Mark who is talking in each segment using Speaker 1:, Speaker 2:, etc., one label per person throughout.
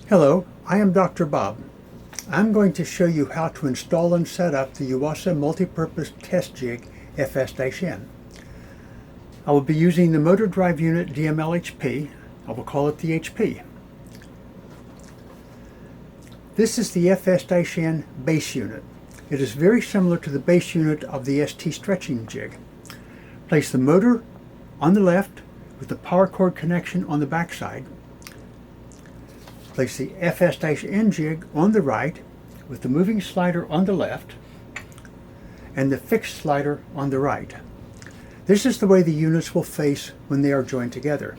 Speaker 1: Hello, I am Dr. Bob. I'm going to show you how to install and set up the Yuasa Multipurpose Test Jig FS-N. I will be using the motor drive unit DML-HP. I will call it the HP. This is the FS-N base unit. It is very similar to the base unit of the ST stretching jig. Place the motor on the left with the power cord connection on the back side. Place the FS-N jig on the right with the moving slider on the left and the fixed slider on the right. This is the way the units will face when they are joined together.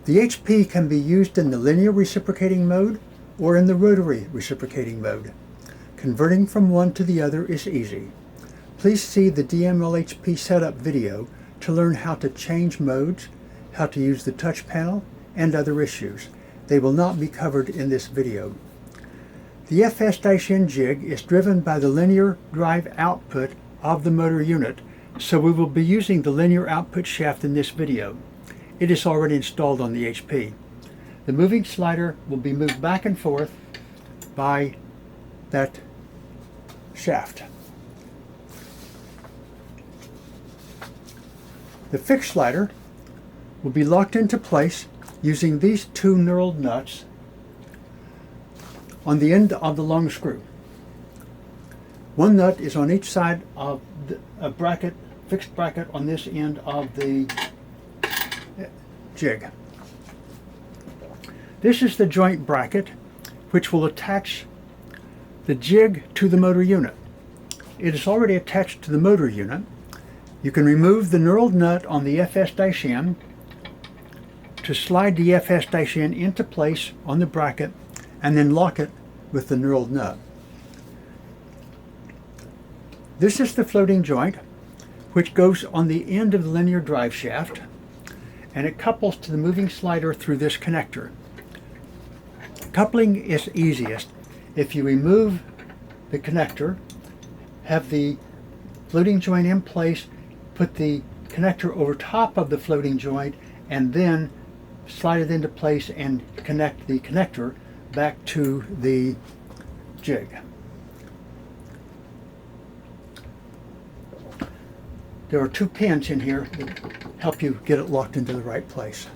Speaker 1: The HP can be used in the linear reciprocating mode or in the rotary reciprocating mode. Converting from one to the other is easy. Please see the DML-HP setup video to learn how to change modes, how to use the touch panel, and other issues. They will not be covered in this video. The FS-N jig is driven by the linear drive output of the motor unit, so we will be using the linear output shaft in this video. It is already installed on the HP. The moving slider will be moved back and forth by that shaft. The fixed slider will be locked into place using these two knurled nuts on the end of the long screw. One nut is on each side of a bracket, fixed bracket on this end of the jig. This is the joint bracket which will attach the jig to the motor unit. It is already attached to the motor unit. You can remove the knurled nut on the FS-N to slide the FS-N into place on the bracket and then lock it with the knurled nut. This is the floating joint which goes on the end of the linear drive shaft, and it couples to the moving slider through this connector. Coupling is easiest if you remove the connector, have the floating joint in place, put the connector over top of the floating joint, and then slide it into place and connect the connector back to the jig. There are two pins in here that help you get it locked into the right place.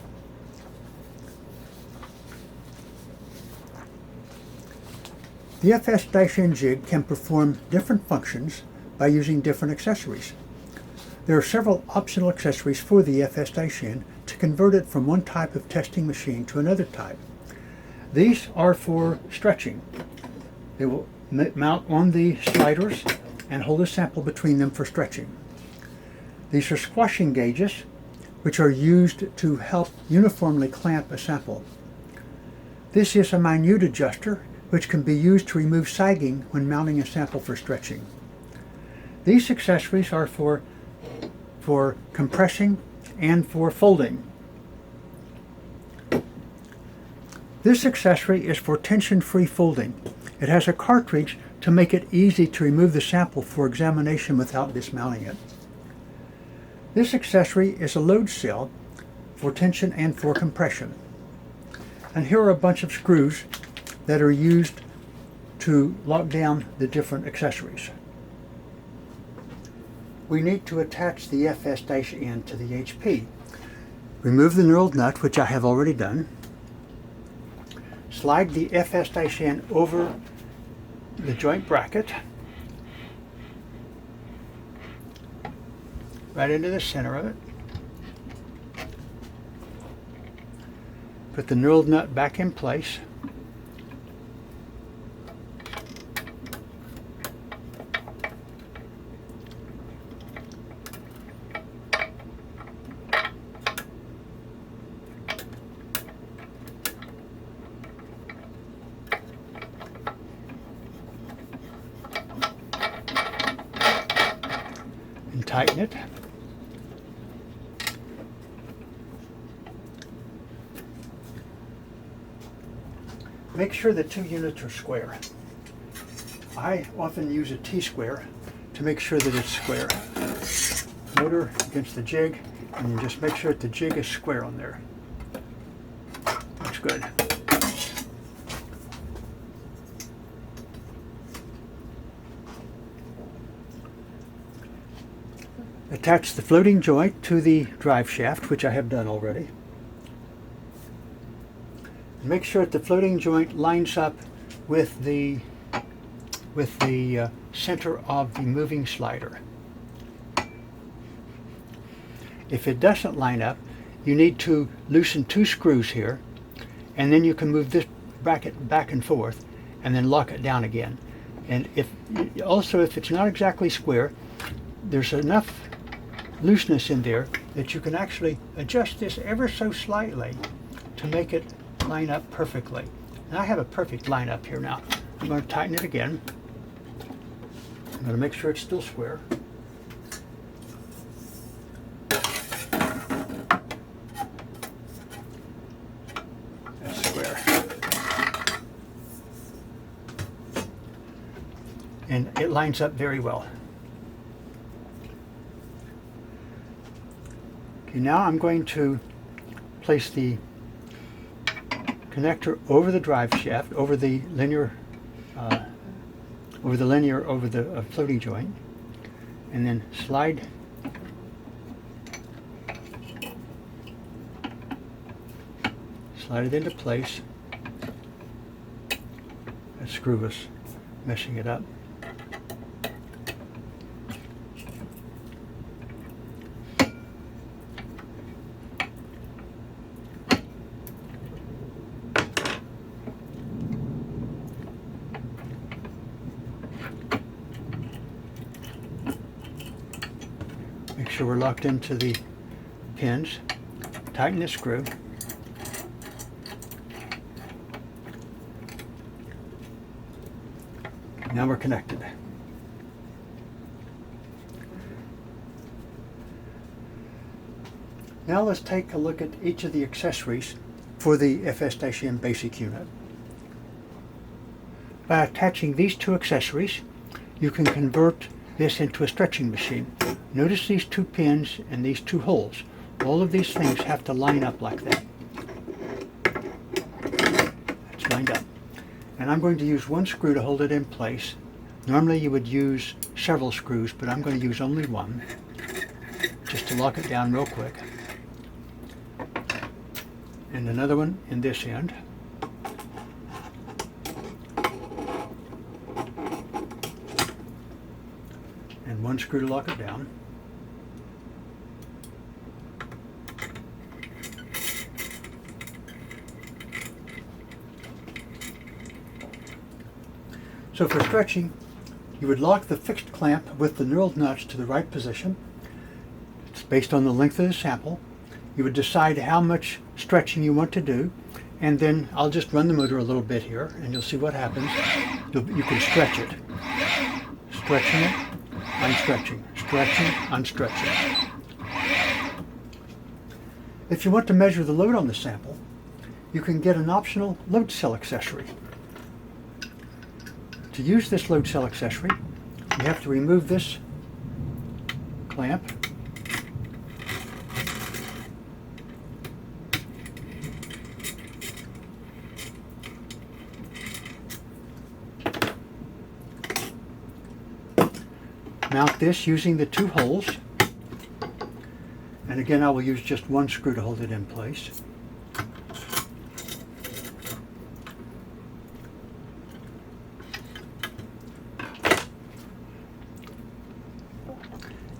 Speaker 1: The FS-N jig can perform different functions by using different accessories. There are several optional accessories for the FS-N to convert it from one type of testing machine to another type. These are for stretching. They will mount on the sliders and hold a sample between them for stretching. These are squashing gauges, which are used to help uniformly clamp a sample. This is a minute adjuster, which can be used to remove sagging when mounting a sample for stretching. These accessories are for compressing and for folding. This accessory is for tension-free folding. It has a cartridge to make it easy to remove the sample for examination without dismounting it. This accessory is a load cell for tension and for compression. And here are a bunch of screws that are used to lock down the different accessories. We need to attach the FS-N to the HP. Remove the knurled nut, which I have already done. Slide the FS-N over the joint bracket, right into the center of it. Put the knurled nut back in place. And tighten it. Make sure the two units are square. I often use a T-square to make sure that it's square. Motor against the jig, and you just make sure that the jig is square on there. Looks good. attach the floating joint to the drive shaft, which I have done already. Make sure that the floating joint lines up with the center of the moving slider. If it doesn't line up, you need to loosen 2 screws here, and then you can move this bracket back and forth and then lock it down again. And if it's not exactly square, there's enough looseness in there that you can actually adjust this ever so slightly to make it line up perfectly. And I have a perfect line up here now. I'm going to tighten it again. I'm going to make sure it's still square. That's square. And it lines up very well. Okay, now I'm going to place the connector over the drive shaft, over the floating joint, and then slide it into place. That screw was messing it up. Make sure we're locked into the pins. Tighten the screw. Now we're connected. Now let's take a look at each of the accessories for the FS-M basic unit. By attaching these 2 accessories, you can convert this into a stretching machine. Notice these 2 pins and these 2 holes. All of these things have to line up like that. It's lined up. And I'm going to use 1 screw to hold it in place. Normally you would use several screws, but I'm going to use only 1, just to lock it down real quick. And another one in this end. And 1 screw to lock it down. So for stretching, you would lock the fixed clamp with the knurled nuts to the right position. It's based on the length of the sample. You would decide how much stretching you want to do, and then I'll just run the motor a little bit here and you'll see what happens. You can stretch it. Stretching it, unstretching, stretching, unstretching. If you want to measure the load on the sample, you can get an optional load cell accessory. To use this load cell accessory, you have to remove this clamp. Mount this using the 2 holes. And again, I will use just 1 screw to hold it in place.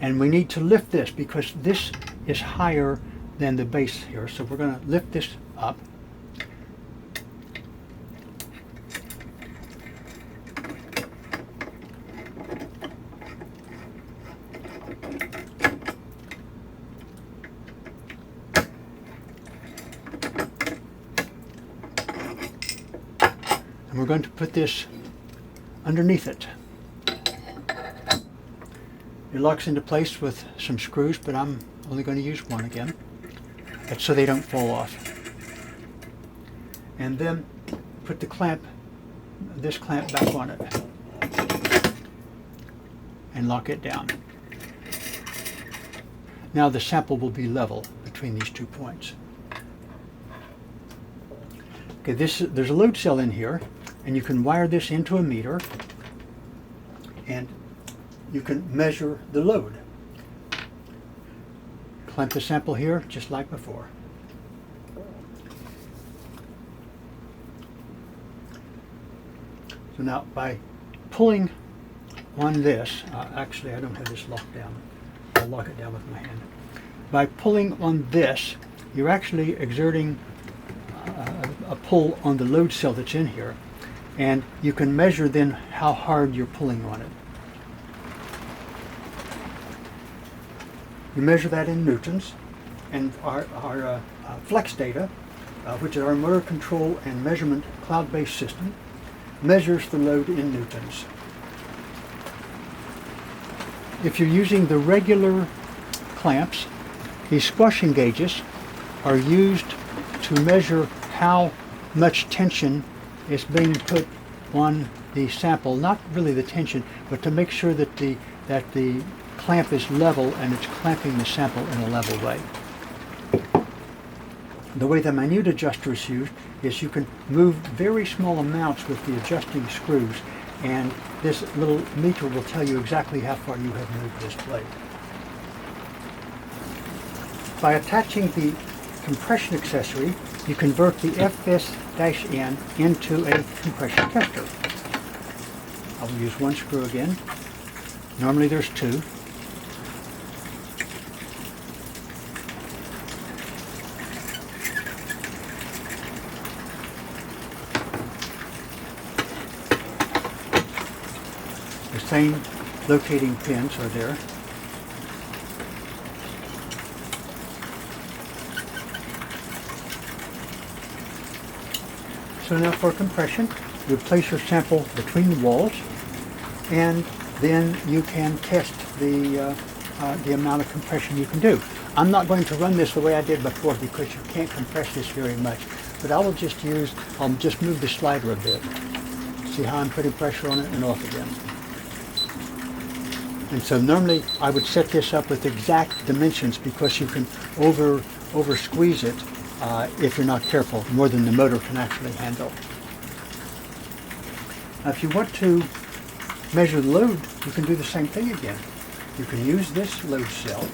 Speaker 1: And we need to lift this because this is higher than the base here. So we're going to lift this up. And we're going to put this underneath it. It locks into place with some screws, but I'm only going to use 1 again. That's so they don't fall off. And then put the clamp, this clamp back on it. And lock it down. Now the sample will be level between these 2 points. Okay, there's a load cell in here, and you can wire this into a meter, and you can measure the load. Clamp the sample here just like before. So now by pulling on this, actually I don't have this locked down. I'll lock it down with my hand. By pulling on this, you're actually exerting a pull on the load cell that's in here, and you can measure then how hard you're pulling on it. You measure that in newtons, and our flex data, which is our motor control and measurement cloud-based system, measures the load in newtons. If you're using the regular clamps, these squashing gauges are used to measure how much tension is being put on the sample, not really the tension, but to make sure that the clamp is level and it's clamping the sample in a level way. The way the minute adjuster is used is you can move very small amounts with the adjusting screws, and this little meter will tell you exactly how far you have moved this blade. By attaching the compression accessory, you convert the FS-N into a compression tester. I will use one screw again. Normally there's two. The same locating pins are there. So now for compression, you place your sample between the walls, and then you can test the amount of compression you can do. I'm not going to run this the way I did before because you can't compress this very much, but I'll just move the slider a bit. See how I'm putting pressure on it and off again. And so normally I would set this up with exact dimensions because you can over squeeze it if you're not careful, more than the motor can actually handle. Now if you want to measure the load, you can do the same thing again. You can use this load cell,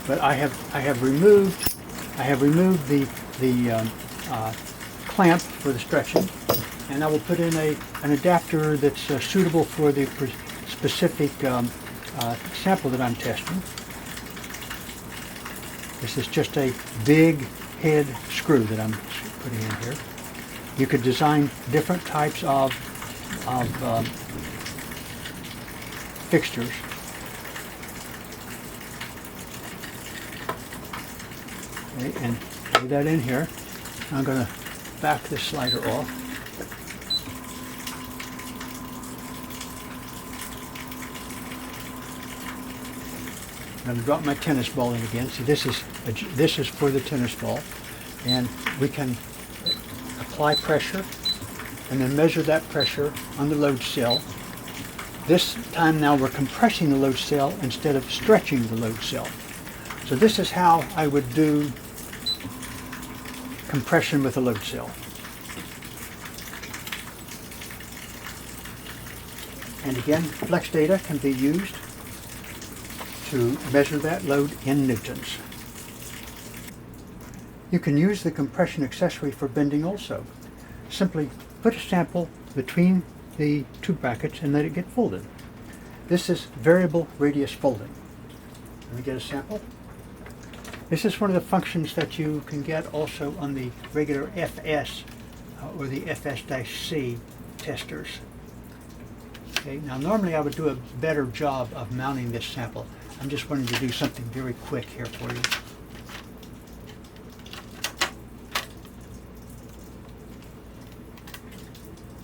Speaker 1: but I have removed the clamp for the stretching, and I will put in an adapter that's suitable for the specific sample that I'm testing. This is just a big head screw that I'm putting in here. You could design different types of fixtures. Okay, and put that in here. I'm going to back this slider off. I'm going to drop my tennis ball in again. See, this is for the tennis ball, and we can apply pressure and then measure that pressure on the load cell. This time now we're compressing the load cell instead of stretching the load cell. So this is how I would do compression with a load cell. And again, flex data can be used to measure that load in newtons. You can use the compression accessory for bending also. Simply put a sample between the two brackets and let it get folded. This is variable radius folding. Let me get a sample. This is one of the functions that you can get also on the regular FS or the FS-C testers. Okay, now normally I would do a better job of mounting this sample. I'm just wanting to do something very quick here for you.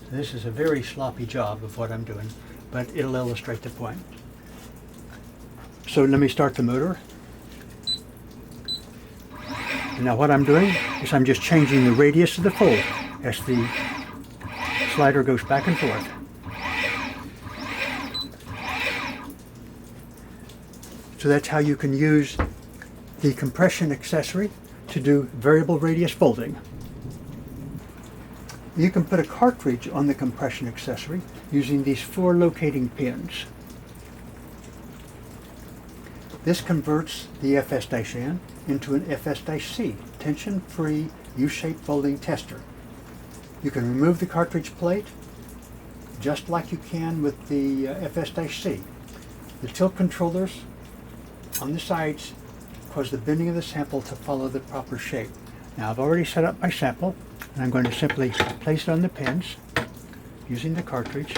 Speaker 1: So this is a very sloppy job of what I'm doing, but it'll illustrate the point. So let me start the motor. And now what I'm doing is I'm just changing the radius of the fold as the slider goes back and forth. So that's how you can use the compression accessory to do variable radius folding. You can put a cartridge on the compression accessory using these 4 locating pins. This converts the FS-N into an FS-C, tension-free U-shaped folding tester. You can remove the cartridge plate just like you can with the FS-C. The tilt controllers on the sides cause the bending of the sample to follow the proper shape. Now I've already set up my sample, and I'm going to simply place it on the pins using the cartridge.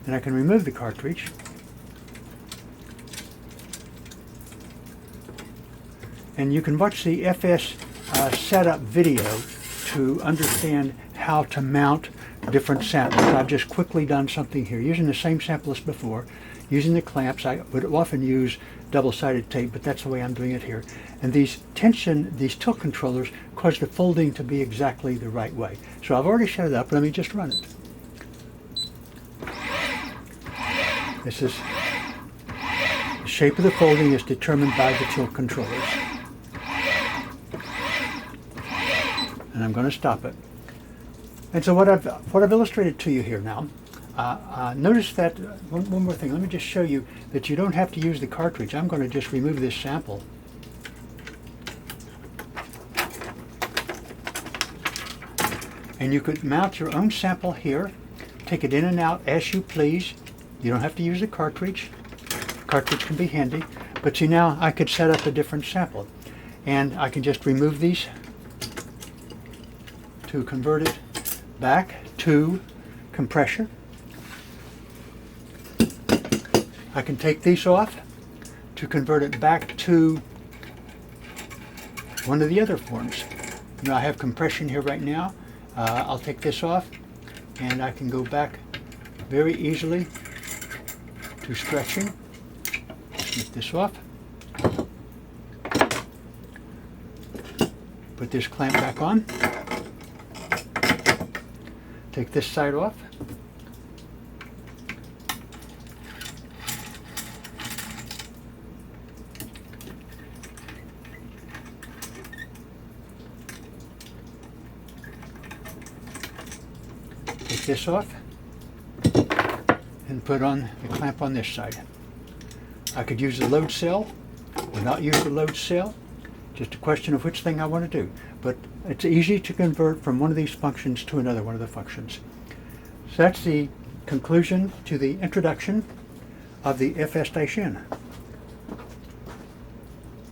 Speaker 1: And I can remove the cartridge. And you can watch the FS setup video to understand how to mount different samples. I've just quickly done something here using the same sample as before. Using the clamps, I would often use double-sided tape, but that's the way I'm doing it here. And these tilt controllers cause the folding to be exactly the right way. So I've already set it up. Let me just run it. This is the shape of the folding is determined by the tilt controllers. And I'm going to stop it. And so what I've illustrated to you here now, notice that, one more thing, let me just show you that you don't have to use the cartridge. I'm going to just remove this sample. And you could mount your own sample here, take it in and out as you please. You don't have to use a cartridge. Cartridge can be handy. But see, now I could set up a different sample. And I can just remove these to convert it back to compression. I can take these off to convert it back to one of the other forms. You know, I have compression here right now. I'll take this off and I can go back very easily to stretching. Get this off. Put this clamp back on. Take this side off. Take this off and put on the clamp on this side. I could use the load cell or not use the load cell. Just a question of which thing I want to do. But it's easy to convert from one of these functions to another one of the functions. So that's the conclusion to the introduction of the FS-N.